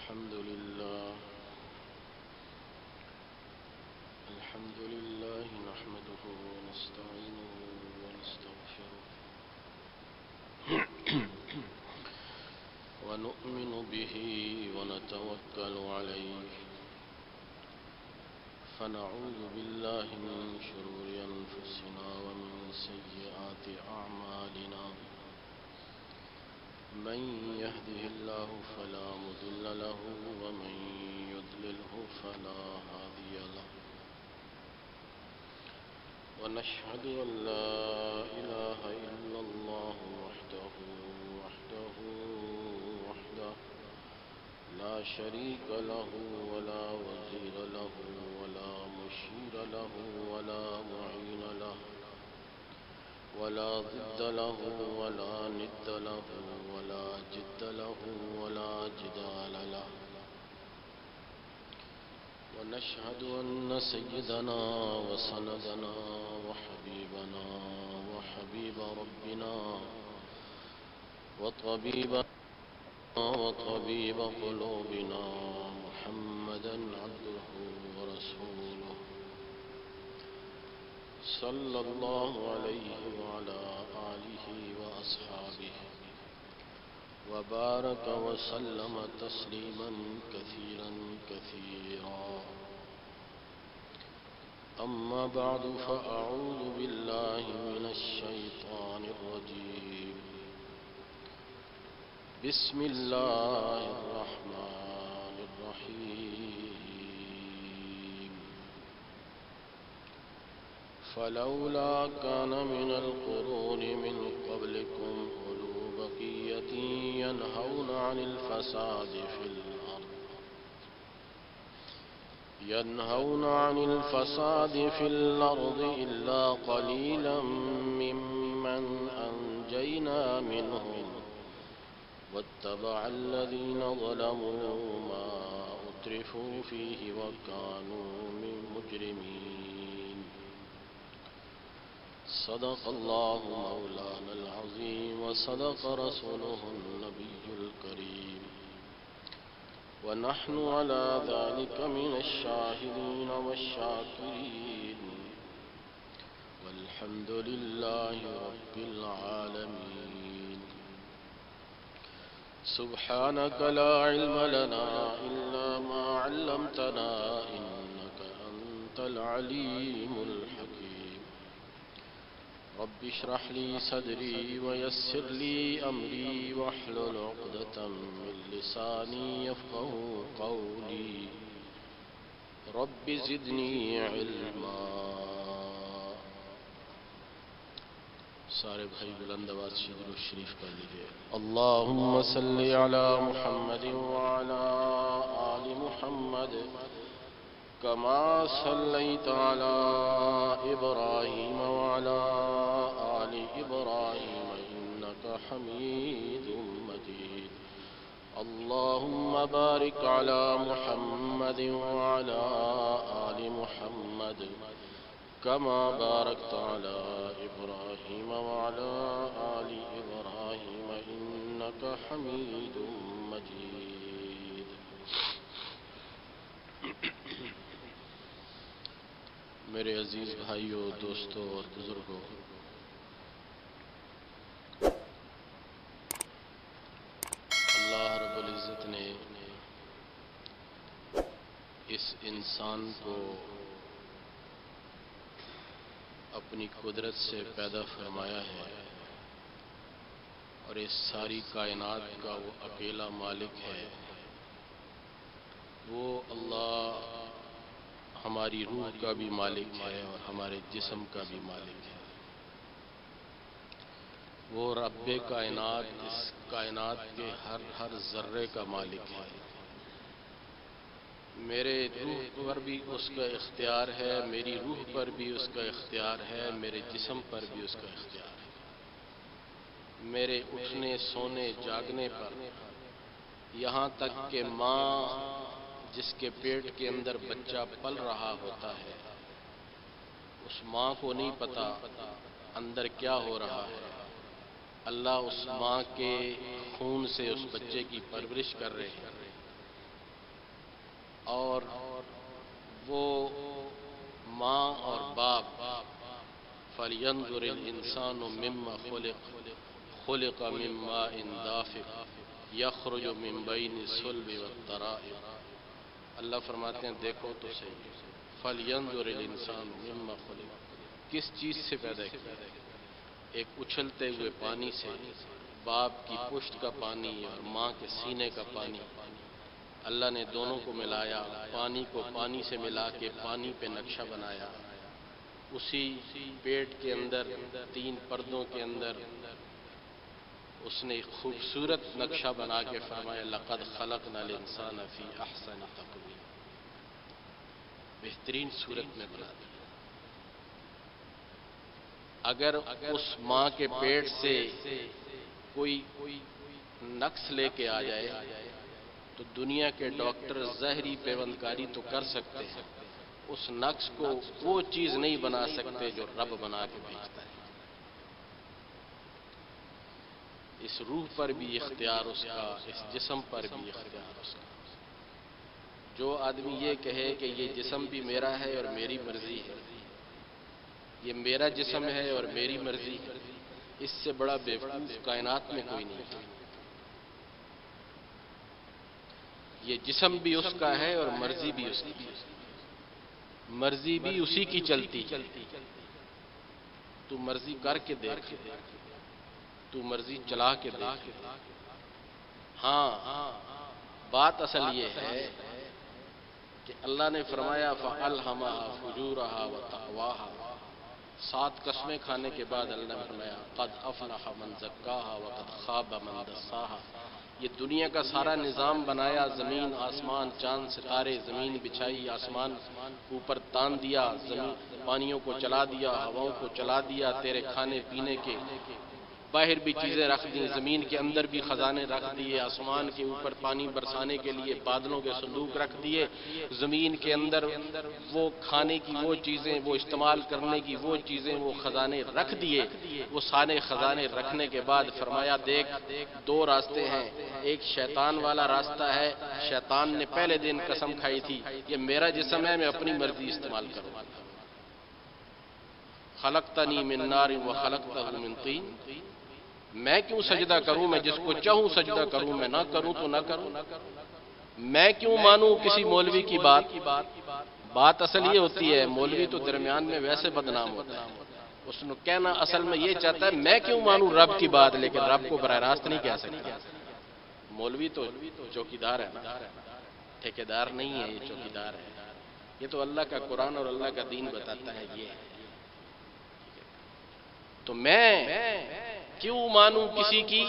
الحمد لله نحمده ونستعينه ونستغفره ونؤمن به ونتوكل عليه فنعوذ بالله من شرور أنفسنا ومن سيئات أعمالنا من يهده الله فلا مضل له ومن يضلله فلا هادي له ونشهد أن لا إله إلا الله وحده لا شريك له ولا وزير له ولا مشير له ولا معين له ولا ضد له ولا ند له ولا جد له ولا جدال له ونشهد أن سيدنا وسندنا وحبيبنا وحبيب ربنا وطبيب قلوبنا محمدا عبده ورسوله صلى الله عليه وعلى آله وأصحابه وبارك وسلم تسليما كثيرا كثيرا أما بعد فأعوذ بالله من الشيطان الرجيم بسم الله الرحمن الرحيم فلولا كان من القرون من قبلكم أولو بقية ينهون عن الفساد في الأرض إلا قليلا ممن أنجينا منهم واتبع الذين ظلموا ما أترفوا فيه وكانوا من مجرمين صدق الله مولانا العظيم وصدق رسوله النبي الكريم ونحن على ذلك من الشاهدين والشاكرين والحمد لله رب العالمين سبحانك لا علم لنا إلا ما علمتنا إنك أنت العليم الحكيم رب اشرح لي صدري ويسر لي أمري واحلل عقدة من لساني يفقهوا قولي رب زدني علما سارے بھائی بلند آواز سے درود شریف پڑھ لیجیے اللہم صلی علی محمد وعلی آل محمد کما صلیت علی ابراہیم وعلی آل ابراہیم انک حمید مجید اللہم بارک علی محمد وعلی آل محمد كما باركت على إبراهيم وعلى آل إبراهيم إنك حميد مجيد میرے عزیز بھائیوں دوستوں اور بزرگوں اللہ رب العزت نے اس انسان کو اپنی قدرت سے پیدا فرمایا ہے اور اس ساری کائنات کا وہ اکیلا مالک ہے۔ وہ اللہ ہماری روح کا بھی مالک ہے اور ہمارے جسم کا بھی مالک ہے۔ وہ رب کائنات اس کائنات کے ہر ذرے کا مالک ہے۔ میرے روح پر بھی اس کا اختیار ہے، میری روح پر بھی اس کا اختیار ہے، میرے جسم پر بھی اس کا اختیار ہے۔ میرے اٹھنے سونے جاگنے پر، یہاں تک کہ ماں جس کے پیٹ کے اندر بچہ پل رہا ہوتا ہے، اس ماں کو نہیں پتا اندر کیا ہو رہا ہے۔ اللہ اس ماں کے خون سے اس بچے کی پرورش کر رہے ہیں۔ اور وہ ماں اور باپ فَلْيَنْظُرِ الْإِنسَانُ مِمَّا خُلِقَ مِن مَّاءٍ دَافِقٍ يَخْرُجُ مِن بَيْنِ الصُّلْبِ وَالتَّرَائِبِ۔ اللہ فرماتے ہیں دیکھو تو صحیح، فَلْيَنْظُرِ الْإِنسَانُ مِمَّا خُلِقَ، کس چیز سے پیدا کیا؟ ایک اچھلتے ہوئے پانی سے، باپ کی پشت کا پانی اور ماں کے سینے کا پانی، اللہ نے دونوں کو ملایا، پانی کو پانی سے ملا کے پانی پہ نقشہ بنایا، اسی پیٹ کے اندر 3 پردوں کے اندر اس نے ایک خوبصورت نقشہ بنا کے فرمایا لَقَدْ خَلَقْنَا الْإِنسَانَ فِي أَحْسَنِ تَقْوِيمٍ، بہترین صورت میں بنا دیا۔ اگر اس ماں کے پیٹ سے کوئی نقص لے کے آ جائے تو دنیا کے ڈاکٹر ظاہری پیوندکاری تو کر سکتے ہیں، اس نقص کو وہ چیز نہیں بنا سکتے جو رب بنا کے بھیجتا ہے۔ اس روح پر بھی اختیار اس کا، اس جسم پر بھی اختیار اس کا۔ جو آدمی یہ کہے کہ یہ جسم بھی میرا ہے اور میری مرضی ہے، یہ میرا جسم ہے اور میری مرضی ہے، اس سے بڑا بیوقوف کائنات میں کوئی نہیں ہے۔ یہ جسم بھی اس کا ہے اور مرضی بھی اس کی ہے، مرضی بھی اسی کی چلتی ہے۔ تو مرضی کر کے دیکھ، تو مرضی چلا کے دیکھ۔ ہاں، بات اصل یہ ہے کہ اللہ نے فرمایا فَأَلْهَمَهَا فُجُورَهَا وَتَقْوَاهَا، 7 قسمیں کھانے کے بعد اللہ نے فرمایا قَدْ أَفْلَحَ مَنْ زَكَّاهَا وَقَدْ خَابَ مَنْ دَسَّاهَا۔ یہ دنیا کا سارا نظام بنایا، زمین آسمان چاند ستارے، زمین بچھائی، آسمان اوپر تان دیا، زمین پانیوں کو چلا دیا، ہواؤں کو چلا دیا، تیرے کھانے پینے کے باہر بھی چیزیں رکھ دیں، زمین کے اندر بھی خزانے رکھ دیے، آسمان کے اوپر پانی برسانے کے لیے بادلوں کے صندوق رکھ دیے، زمین کے اندر وہ کھانے کی وہ چیزیں، وہ استعمال کرنے کی وہ چیزیں، وہ خزانے رکھ دیے۔ وہ سارے خزانے رکھنے کے بعد فرمایا دیکھ 2 راستے ہیں، ایک شیطان والا راستہ ہے، شیطان نے پہلے دن قسم کھائی تھی یہ میرا جسم ہے، میں اپنی مرضی استعمال کروں گا۔ خلقتنی من نار وخلقتہ من طین، میں کیوں سجدہ کروں، میں جس کو چاہوں سجدہ کروں، میں نہ کروں تو نہ کروں۔ میں کیوں مانوں کسی مولوی کی بات اصل یہ ہوتی ہے، مولوی تو درمیان میں ویسے بدنام ہوتا ہے، اس نے کہنا اصل میں یہ چاہتا ہے میں کیوں مانوں رب کی بات، لیکن رب کو براہ راست نہیں کہہ سکتا۔ مولوی تو چوکیدار ہے نا، ٹھیکیدار نہیں ہے، یہ چوکیدار ہے۔ یہ تو اللہ کا قرآن اور اللہ کا دین بتاتا ہے یہ ہے۔ تو میں کیوں مانوں کسی کی،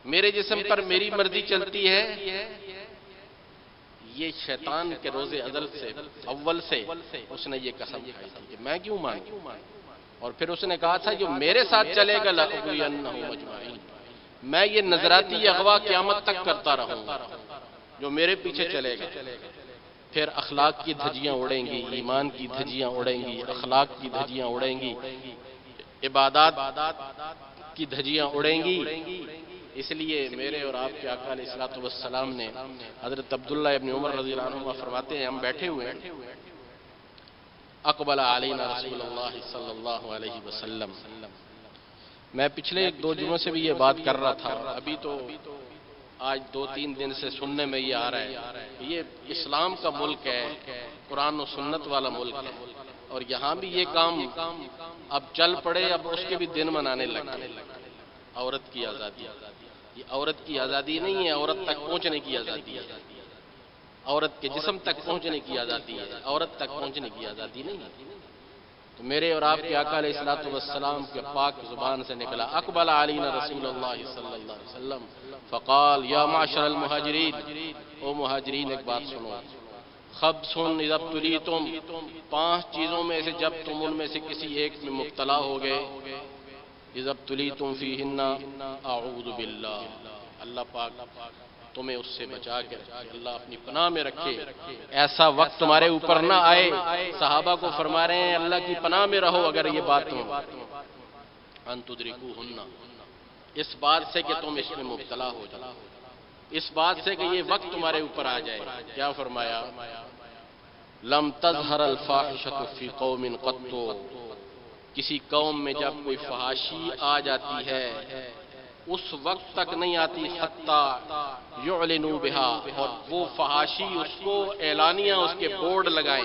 میرے جسم پر میری مرضی چلتی ہے؟ یہ شیطان کے روز ازل سے، اول سے اس نے یہ قسم کھائی تھی کہ میں کیوں مانوں، اور پھر اس نے کہا تھا جو میرے ساتھ چلے گا لَأُغْوِيَنَّهُمْ أَجْمَعِينَ، میں یہ نظراتی اغوا قیامت تک کرتا رہوں گا، جو میرے پیچھے چلے گا۔ پھر اخلاق کی دھجیاں اڑیں گی، ایمان کی دھجیاں اڑیں گی، اخلاق کی دھجیاں اڑیں گی، عبادات کی دھجیاں اڑیں گی۔ اس لیے میرے اور آپ کے آقا علیہ الصلوۃ والسلام نے، حضرت عبداللہ ابن عمر رضی اللہ عنہ فرماتے ہیں ہم بیٹھے ہوئے ہیں، اقبل علینا رسول اللہ صلی اللہ علیہ وسلم، میں پچھلے 2 جمعوں سے بھی یہ بات کر رہا تھا، ابھی تو آج 2-3 دن سے سننے میں یہ آ رہا ہے، یہ اسلام کا ملک ہے، قرآن و سنت والا ملک ہے، اور یہاں بھی یہ کام اب چل پڑے، اب اس کے بھی دن منانے لگے۔ عورت کی آزادی، یہ عورت کی آزادی نہیں ہے، عورت تک پہنچنے کی آزادی ہے، عورت کے جسم تک پہنچنے کی آزادی ہے، عورت تک پہنچنے کی آزادی نہیں ہے۔ تو میرے اور آپ کے آقا علیہ الصلوۃ والسلام کے پاک زبان سے نکلا اقبل علینا رسول اللہ صلی اللہ علیہ وسلم فقال یا معشر المہاجرین، او مہاجرین ایک بات سنو، خبث اذا ابتلیتم، 5 چیزوں میں سے جب تم ان میں سے کسی ایک میں مبتلا ہو گئے، اذا ابتلیتم فیہن اعوذ باللہ، اللہ پاک تمہیں اس سے بچا کے رکھے، اللہ اپنی پناہ میں رکھے، ایسا وقت تمہارے اوپر نہ آئے۔ صحابہ کو فرما رہے ہیں اللہ کی پناہ میں رہو، اگر یہ بات تم ان تدرکوہن، اس بات سے کہ تم اس میں مبتلا ہو جاؤ۔ اس بات سے کہ یہ وقت تمہارے اوپر آ جائے. کیا فرمایا؟ لم تظہر الفاحشۃ فی قوم قط، کسی قوم میں جب کوئی فحاشی آ جاتی ہے اس وقت تک نہیں آتی حتی یعلنوا بہا، اور وہ فحاشی اس کو اعلانیہ اس کے بورڈ لگائیں،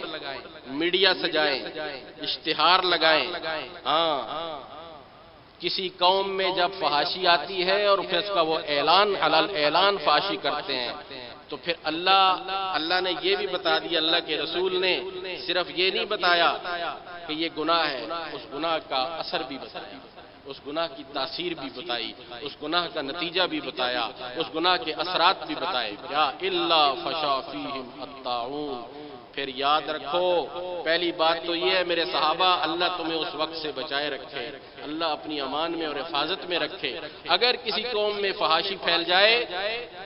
میڈیا سجائیں، اشتہار لگائیں. ہاں، کسی قوم میں جب فحاشی آتی ہے اور پھر اس کا وہ اعلان، حلال اعلان فحاشی کرتے ہیں، تو پھر اللہ نے یہ بھی بتا دیا، اللہ کے رسول نے صرف یہ نہیں بتایا کہ یہ گناہ ہے، اس گناہ کا اثر بھی بتایا، اس گناہ کی تاثیر بھی بتائی، اس گناہ کا نتیجہ بھی بتایا، اس گناہ کے اثرات بھی بتائے. کیا؟ الا فشا فیہم الطاعون. پھر یاد رکھو، پہلی بات تو یہ ہے میرے صحابہ، اللہ تمہیں اس وقت سے بچائے رکھے، اللہ اپنی امان میں اور حفاظت میں رکھے. اگر کسی قوم میں فحاشی پھیل جائے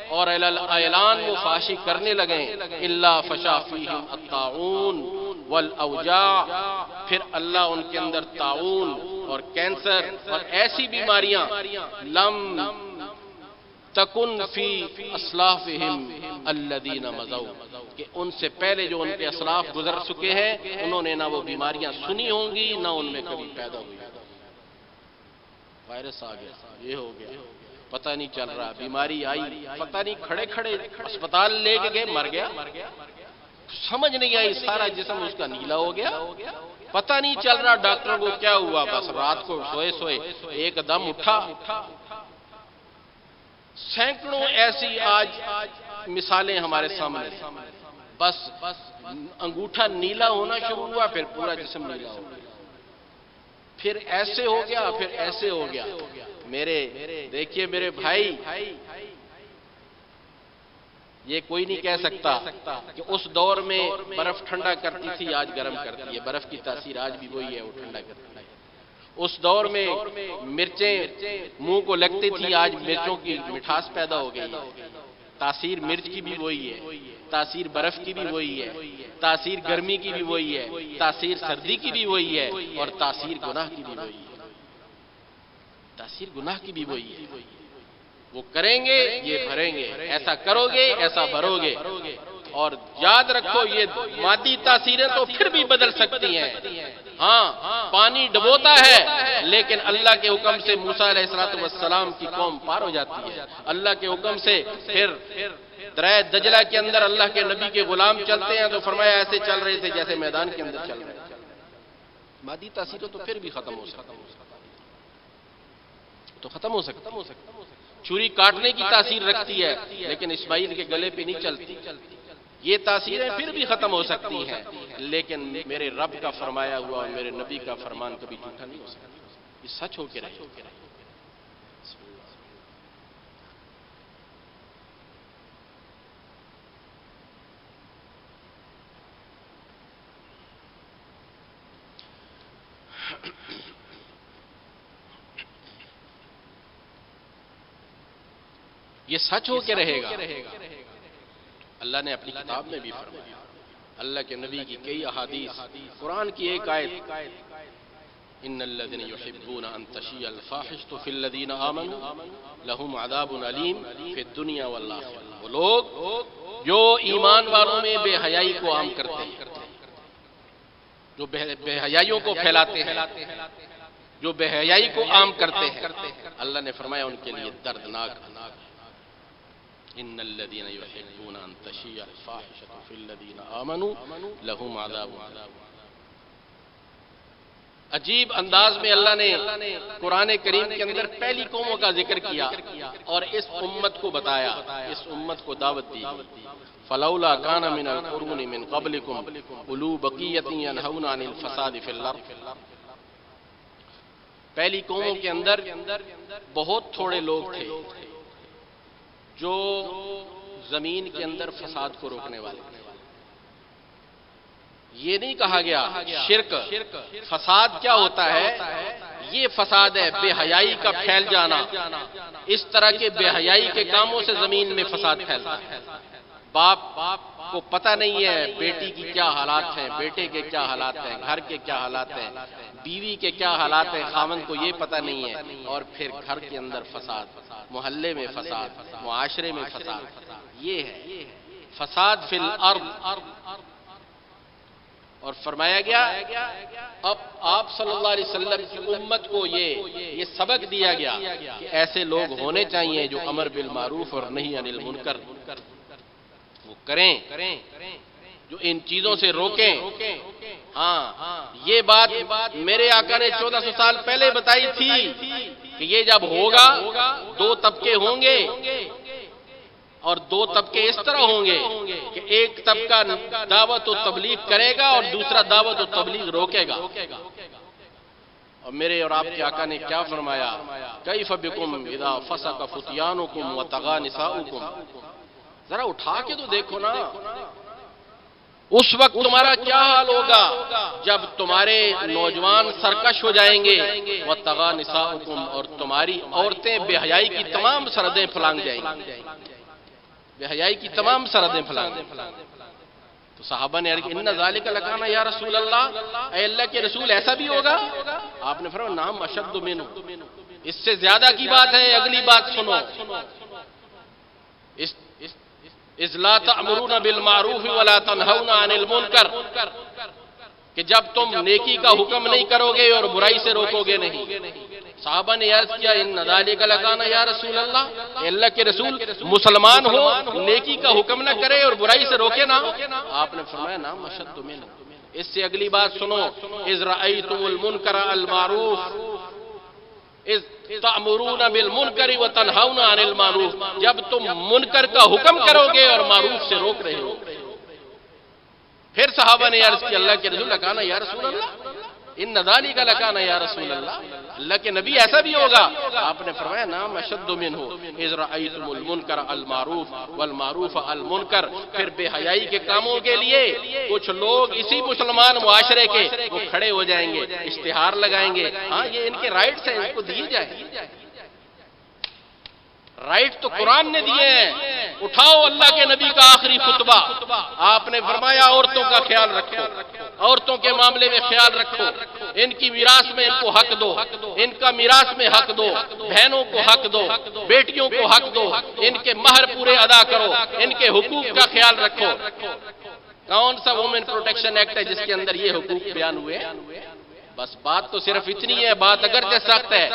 اور اعلان وہ فحاشی کرنے لگیں، الا فشا فیہم الطاعون والاوجاع، پھر اللہ ان کے اندر طاعون اور کینسر اور ایسی بیماریاں لم تکن فی اسلافہم الذین مضوا، کہ ان سے پہلے جو ان کے اسلاف گزر چکے ہیں انہوں نے نہ وہ بیماریاں سنی ہوں گی نہ ان میں کبھی پیدا ہوئی. وائرس آ گیا، یہ ہو گیا، پتہ نہیں چل رہا، بیماری آئی، پتہ نہیں، کھڑے کھڑے اسپتال لے کے گئے، مر گیا، سمجھ نہیں آئی، سارا جسم اس کا نیلا ہو گیا، پتہ نہیں چل رہا ڈاکٹر کو کیا ہوا. بس رات کو سوئے ایک دم اٹھا. سینکڑوں ایسی آج مثالیں ہمارے سامنے. بس انگوٹھا نیلا ہونا شروع ہوا، پھر پورا جسم نیلا ہو گیا، پھر ایسے ہو گیا، پھر ایسے ہو گیا. دیکھیے میرے بھائی، یہ کوئی نہیں کہہ سکتا کہ اس دور میں برف ٹھنڈا کرتی تھی آج گرم کرتی ہے. برف کی تاثیر آج بھی وہی ہے، وہ ٹھنڈا کرتی ہے. اس دور میں مرچیں منہ کو لگتی تھی، آج مرچوں کی مٹھاس پیدا ہو گئی ہے. تاثیر مرچ کی بھی وہی ہے، تاثیر برف کی بھی وہی ہے، تاثیر گرمی کی بھی وہی ہے، تاثیر سردی کی بھی وہی ہے، اور تاثیر گناہ کی بھی وہی ہے. تاثیر گناہ کی بھی وہی ہے. وہ کریں گے یہ بھریں گے، ایسا کرو گے ایسا بھرو گے. اور یاد رکھو یہ مادی تاثیریں تو پھر بھی بدل سکتی ہیں. ہاں، پانی ڈبوتا ہے لیکن اللہ کے حکم سے موسیٰ علیہ السلام کی قوم پار ہو جاتی ہے. اللہ کے حکم سے پھر دریا دجلہ کے اندر اللہ کے نبی کے غلام چلتے ہیں تو فرمایا ایسے چل رہے تھے جیسے میدان کے اندر چل رہے تھے. مادی تاثیریں تو پھر بھی ختم ہو سکتی چھری کاٹنے کی تاثیر رکھتی ہے لیکن اسماعیل کے گلے پہ نہیں چلتی. یہ تاثیریں پھر بھی ختم ہو سکتی ہیں لیکن میرے رب کا فرمایا ہوا اور میرے نبی کا فرمان کبھی جھوٹا نہیں ہو سکتا. یہ سچ ہو کے رہے. یہ سچ ہو کے رہے گا. اللہ نے اپنی کتاب میں بھی فرمایا، اللہ کے نبی کی کئی احادیث، قرآن کی ایک آیت، ان الذين يحبون ان تشيع الفاحشة في الذين آمنوا لهم عذاب علیم في الدنيا والآخرة. وہ لوگ جو ایمان والوں میں بے حیائی کو عام کرتے ہیں، جو بے حیائیوں کو پھیلاتے ہیں، جو بے حیائی کو عام کرتے ہیں، اللہ نے فرمایا ان کے لیے دردناک عذاب. ان الذين يحبون ان تشيع الفاحشة في الذين آمنوا لهم عذاب علیم. عجیب انداز میں اللہ نے قرآن کریم کے اندر پہلی قوموں کا ذکر کیا اور اس امت کو بتایا، اس امت کو دعوت دی. فلولا كان من القرون من قبلكم اولو بقیۃ ينهون عن الفساد في الارض. پہلی قوموں کے اندر بہت تھوڑے لوگ تھے جو زمین کے اندر فساد کو روکنے والے تھے. یہ نہیں کہا گیا شرک. فساد کیا ہوتا ہے؟ یہ فساد ہے بے حیائی کا پھیل جانا. اس طرح کے بے حیائی کے کاموں سے زمین میں فساد پھیلتا ہے. باپ کو پتہ نہیں ہے بیٹی کی کیا حالات ہیں، بیٹے کے کیا حالات ہیں، گھر کے کیا حالات ہیں. بیوی کے کیا حالات ہیں خاوند کو یہ پتہ نہیں ہے، اور پھر گھر کے اندر فساد، محلے میں فساد، معاشرے میں فساد، یہ ہے فساد فی الارض۔ اور فرمایا گیا اب آپ صلی اللہ علیہ وسلم کی امت کو یہ سبق دیا گیا کہ ایسے لوگ ہونے چاہیے جو امر بالمعروف اور نہی عن المنکر وہ کریں، جو ان چیزوں سے روکیں۔ ہاں یہ بات میرے آقا نے 1400 سال پہلے بتائی تھی کہ یہ جب ہوگا دو طبقے ہوں گے، اور دو طبقے اس طرح ہوں گے کہ ایک طبقہ دعوت و تبلیغ کرے گا اور دوسرا دعوت و تبلیغ روکے گا۔ اور میرے اور آپ کے آقا نے کیا فرمایا؟ کیف بکم اذا فسق فتیانکم وطغى نساؤکم۔ ذرا اٹھا کے تو دیکھو نا، اس وقت تمہارا کیا حال ہوگا جب تمہارے نوجوان سرکش ہو جائیں گے، وطغى نساؤکم، اور تمہاری عورتیں بے حیائی کی تمام سرحدیں پھلانگ جائیں گی، بے حیائی کی تمام سرحدیں پھلانگ۔ تو صحابہ نے عرض ان ذالک لکان یا رسول اللہ، اے اللہ کے رسول ایسا بھی ہوگا؟ آپ نے فرمایا نعم اشد منہ، اس سے زیادہ کی بات ہے۔ اگلی بات سنو، اذ لا تأمرون بالمعروف ولا تنہون عن المنکر، کہ جب تم نیکی کا حکم نہیں کرو گے اور برائی سے روکو گے نہیں۔ صحابہ نے عرض کیا ان ذالک لکان یا رسول اللہ، اے اللہ کے رسول مسلمان ہو نیکی کا حکم نہ کرے اور برائی سے روکے نہ؟ آپ نے فرمایا نعم اشد منہ۔ اس سے اگلی بات سنو، اذ رأیتم المنکر المعروف اذ تأمرون بالمنکر وتنہون عن المعروف، جب تم منکر کا حکم کرو گے اور معروف سے روک رہے ہو۔ پھر صحابہ نے عرض کی اللہ کے رسول لکان یا رسول اللہ، ان ذالک لکان یا رسول اللہ، اللہ کے نبی ایسا بھی ہوگا؟ آپ نے فرمایا نعم اشد منہ اذ رأیتم المنکر المعروف والمعروف المنکر۔ پھر بے حیائی کے کاموں کے لیے کچھ لوگ اسی مسلمان معاشرے کے وہ کھڑے ہو جائیں گے، اشتہار لگائیں گے، ہاں یہ ان کے رائٹس ہیں، ان کو دیے جائیں۔ رائٹ تو قرآن نے دیے ہیں۔ اٹھاؤ اللہ کے نبی کا آخری خطبہ، آپ نے فرمایا عورتوں کا خیال رکھو، عورتوں کے معاملے میں خیال رکھو، ان کی میراث میں ان کو حق دو، ان کا میراث میں حق دو، بہنوں کو حق دو، بیٹیوں کو حق دو، ان کے مہر پورے ادا کرو، ان کے حقوق کا خیال رکھو۔ کون سا وومن پروٹیکشن ایکٹ ہے جس کے اندر یہ حقوق بیان ہوئے؟ بس بات تو صرف اتنی ہے، بات اگرچہ سخت ہے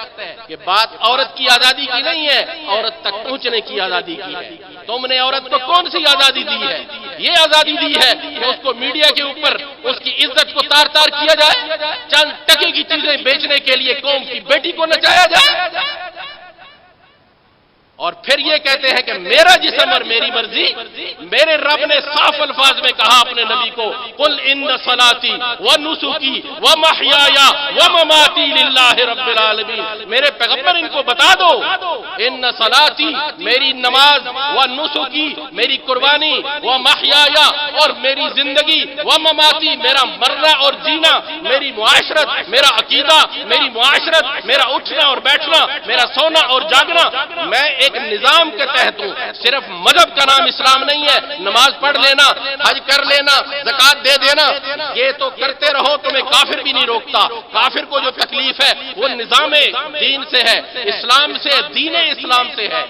کہ بات عورت کی آزادی کی نہیں ہے، عورت تک پہنچنے کی آزادی کی ہے۔ تم نے عورت کو کون سی آزادی دی ہے؟ یہ آزادی دی ہے کہ اس کو میڈیا کے اوپر اس کی عزت کو تار تار کیا جائے، چند ٹکے کی چیزیں بیچنے کے لیے قوم کی بیٹی کو نچایا جائے، اور پھر یہ کہتے ہیں کہ میرا جسم اور میری مرضی۔ میرے رب نے صاف الفاظ میں کہا اپنے نبی کو، قل ان صلاتی ونسکی ومحیایا ومماتی للہ رب العالمین۔ میرے پیغمبر ان کو بتا دو، ان صلاتی میری نماز، ونسکی میری قربانی، ومحیایا اور میری زندگی، ومماتی میرا مرنا اور جینا، میری معاشرت، میرا عقیدہ، میری معاشرت، میرا اٹھنا اور بیٹھنا، میرا سونا اور جاگنا، میں ایک نظام کے تحت ہوں۔ صرف مذہب کا نام اسلام نہیں ہے، نماز پڑھ لینا، حج کر لینا، زکات دے دینا، یہ تو کرتے رہو، تمہیں کافر بھی نہیں روکتا۔ کافر کو جو تکلیف ہے وہ نظام دین سے ہے، اسلام سے، دین اسلام سے ہے،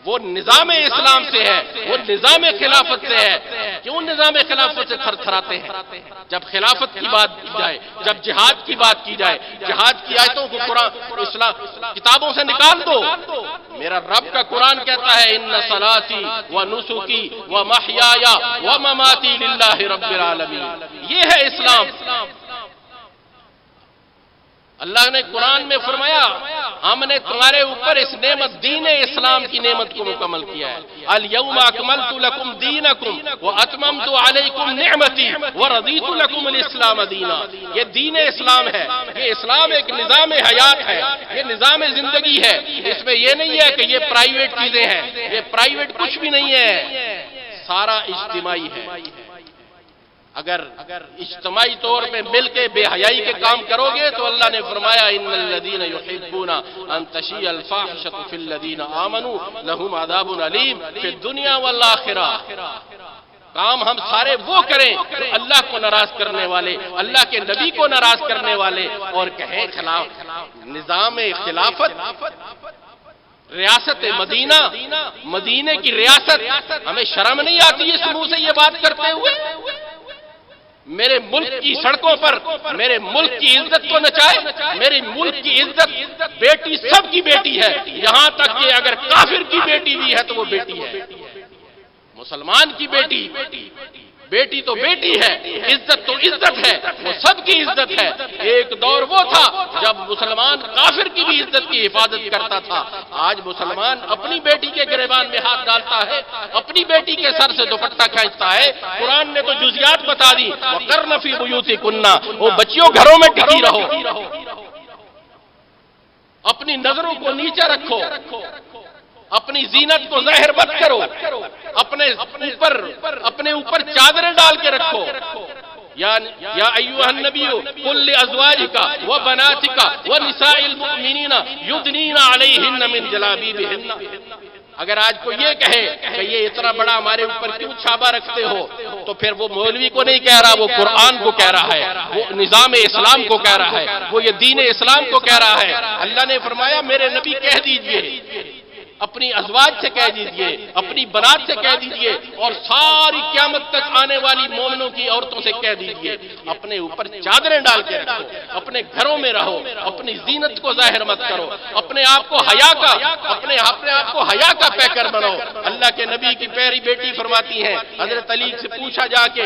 وہ نظام اسلام سے ہے، وہ نظام خلافت سے ہے۔ کیوں نظام خلافت سے تھر تھراتے ہیں؟ جب خلافت کی بات کی جائے، جب جہاد کی بات کی جائے، جہاد کی آیتوں کو قرآن اسلام کتابوں سے نکال دو۔ میرا رب کا قرآن کہتا ہے ان صلاتی ونسکی ومحیایا ومماتی للہ رب العالمین، یہ ہے اسلام۔ اللہ نے قرآن میں فرمایا ہم نے تمہارے اوپر اس نعمت دین اسلام کی نعمت کو مکمل کیا ہے۔ الیوم اکملت لکم دینکم واتممت علیکم نعمتی ورضیت لکم الاسلام دینا۔ یہ دین اسلام ہے، یہ اسلام ایک نظام حیات ہے، یہ نظام زندگی ہے۔ اس میں یہ نہیں ہے کہ یہ پرائیویٹ چیزیں ہیں، یہ پرائیویٹ کچھ بھی نہیں ہے، سارا اجتماعی ہے۔ اگر اجتماعی طور پہ مل کے بے حیائی کے کام کرو گے تو اللہ نے فرمایا ان الذین یحبون ان تشیع الفاحشۃ فی الذین آمنوا لهم عذاب علیم فی الدنیا والآخرہ۔ کام ہم سارے وہ کریں جو اللہ کو ناراض کرنے والے، اللہ کے نبی کو ناراض کرنے والے، اور کہیں نظام خلافت، ریاست مدینہ، مدینے کی ریاست، ہمیں شرم نہیں آتی اس منہ سے یہ بات کرتے ہوئے؟ میرے ملک کی سڑکوں پر میرے ملک کی عزت کو نچائے، میرے ملک کی عزت، بیٹی سب کی بیٹی ہے، یہاں تک کہ اگر کافر کی بیٹی بھی ہے تو وہ بیٹی ہے، مسلمان کی بیٹی، بیٹی تو بیٹی ہے، عزت تو عزت ہے، وہ سب کی عزت ہے۔ ایک دور وہ تھا جب مسلمان کافر کی بھی عزت کی حفاظت کرتا تھا، آج مسلمان اپنی بیٹی کے گریبان میں ہاتھ ڈالتا ہے، اپنی بیٹی کے سر سے دوپٹہ کھینچتا ہے۔ قرآن نے تو جزیات بتا دی، وَقَرْنَ فِي بُيُوتِكُنَّ، وہ بچیوں گھروں میں ٹکی رہو، اپنی نظروں کو نیچے رکھو، اپنی زینت کو ظاہر مت کرو، اپنے اوپر چادریں ڈال کے رکھو۔ یا ایھا النبی قل لازواجک وبناتک ونساء المؤمنین یدنین علیہن من جلابیبہن۔ اگر آج کوئی یہ کہے کہ یہ اتنا بڑا ہمارے اوپر کیوں چھاپا رکھتے ہو، تو پھر وہ مولوی کو نہیں کہہ رہا، وہ قرآن کو کہہ رہا ہے، وہ نظام اسلام کو کہہ رہا ہے، وہ یہ دین اسلام کو کہہ رہا ہے۔ اللہ نے فرمایا میرے نبی کہہ دیجئے، اپنی ازواج سے کہہ دیجئے، اپنی بنات سے کہہ دیجئے، اور ساری قیامت تک آنے والی مومنوں کی عورتوں سے کہہ دیجئے، اپنے اوپر چادریں ڈال کے رکھو، اپنے گھروں میں رہو، اپنی زینت کو ظاہر مت کرو، اپنے آپ کو حیا کا پیکر بناؤ۔ اللہ کے نبی کی پیاری بیٹی فرماتی ہیں، حضرت علی سے پوچھا جا کے،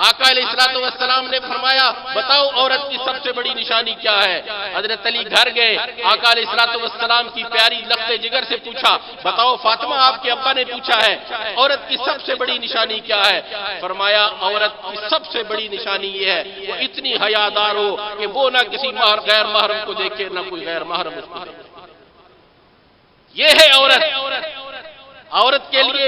آقا علیہ الصلوۃ والسلام نے فرمایا بتاؤ عورت کی سب سے بڑی نشانی کیا ہے؟ حضرت علی گھر گئے، آقا علیہ الصلوۃ والسلام کی پیاری لخت جگر سے پوچھا بتاؤ فاطمہ آپ کے ابا نے پوچھا ہے عورت کی سب سے بڑی نشانی کیا ہے؟ فرمایا عورت کی سب سے بڑی نشانی یہ ہے وہ اتنی حیادار ہو کہ وہ نہ کسی غیر محرم کو دیکھے، نہ کوئی غیر محرم اس کو دیکھے۔ یہ ہے عورت۔ عورت کے لیے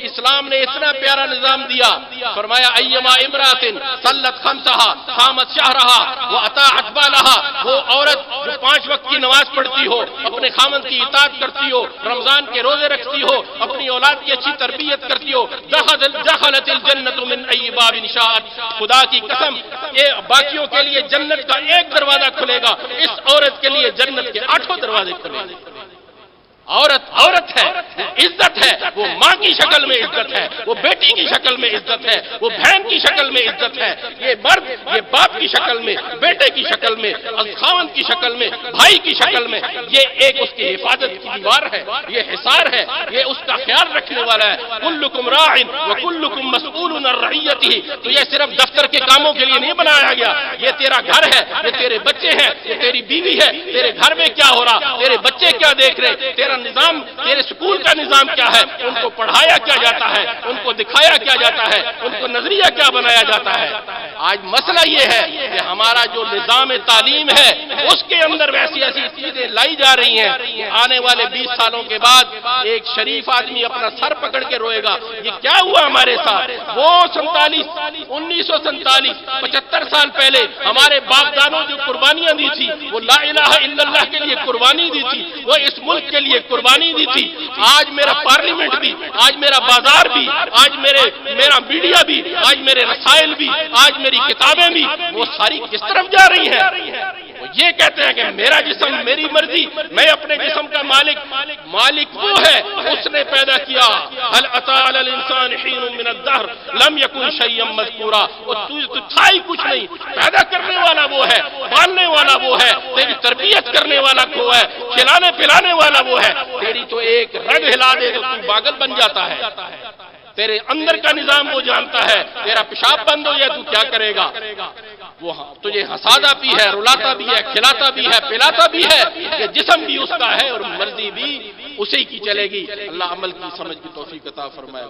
اسلام نے اتنا پیارا نظام دیا، فرمایا ایما امرات صلت خمسہا صامت شہرہا واطاعت بالہا، وہ عورت جو 5 وقت کی نماز پڑھتی ہو، اپنے خامن کی اطاعت کرتی ہو، رمضان کے روزے رکھتی ہو، اپنی اولاد کی اچھی تربیت کرتی ہو، دخلت الجنت من ای باب شاءت، خدا کی قسم یہ باقیوں کے لیے جنت کا ایک دروازہ کھلے گا، اس عورت کے لیے جنت کے 8 دروازے کھلیں گے۔ عورت عورت ہے، وہ عزت ہے، وہ ماں کی شکل میں عزت ہے، وہ بیٹی کی شکل میں عزت ہے، وہ بہن کی شکل میں عزت ہے، یہ مرد یہ باپ کی شکل میں، بیٹے کی شکل میں، خاوند کی شکل میں، بھائی کی شکل میں، یہ ایک اس کی حفاظت کی دیوار ہے، یہ حصار ہے، یہ اس کا خیال رکھنے والا ہے۔ کلکم راع وکلکم مسئول عن رعیتہ، تو یہ صرف دفتر کے کاموں کے لیے نہیں بنایا گیا، یہ تیرا گھر ہے، یہ تیرے بچے ہیں، یہ تیری بیوی ہے، تیرے گھر میں کیا ہو رہا، تیرے بچے کیا دیکھ رہے، تیرا نظام، تیرے سکول کا نظام کیا ہے، ان کو پڑھایا کیا جاتا ہے، ان کو دکھایا کیا جاتا ہے، ان کو نظریہ کیا بنایا جاتا ہے۔ آج مسئلہ یہ ہے کہ ہمارا جو نظام تعلیم ہے اس کے اندر ویسی ایسی چیزیں لائی جا رہی ہیں، آنے والے 20 سالوں کے بعد ایک شریف آدمی اپنا سر پکڑ کے روئے گا یہ کیا ہوا ہمارے ساتھ۔ وہ 1947 75 سال پہلے ہمارے باپ دانوں جو قربانیاں دی تھی، وہ لا الہ الا اللہ کے لیے قربانی دی تھی، وہ اس ملک کے لیے قربانی دی تھی۔ آج میرا پارلیمنٹ بھی، آج میرا بازار بھی، آج میرا میڈیا بھی، آج میرے رسائل بھی، آج میری کتابیں بھی، وہ ساری کس طرف جا رہی ہیں؟ وہ یہ کہتے ہیں کہ میرا جسم میری مرضی، میں اپنے جسم کا مالک وہ ہے، اس نے پیدا کیا۔ هل اتى على الانسان حين من الدهر لم يكن شيئا مذكورا، وہ تو تھا ہی کچھ نہیں، پیدا کرنے والا وہ ہے، پالنے والا وہ ہے، تیری تربیت کرنے والا وہ ہے، کھلانے پلانے والا وہ ہے۔ تیری تو ایک رگ ہلا دے تو پاگل بن جاتا ہے، تیرے اندر کا نظام وہ جانتا ہے، تیرا پیشاب بند ہو جائے تو کیا کرے گا؟ وہ تجھے ہنساتا بھی ہے، رلاتا بھی ہے، کھلاتا بھی ہے، پلاتا بھی ہے، کہ جسم بھی اس کا ہے اور مرضی بھی اسی کی چلے گی۔ اللہ عمل کی سمجھ کی توفیق عطا فرمائے۔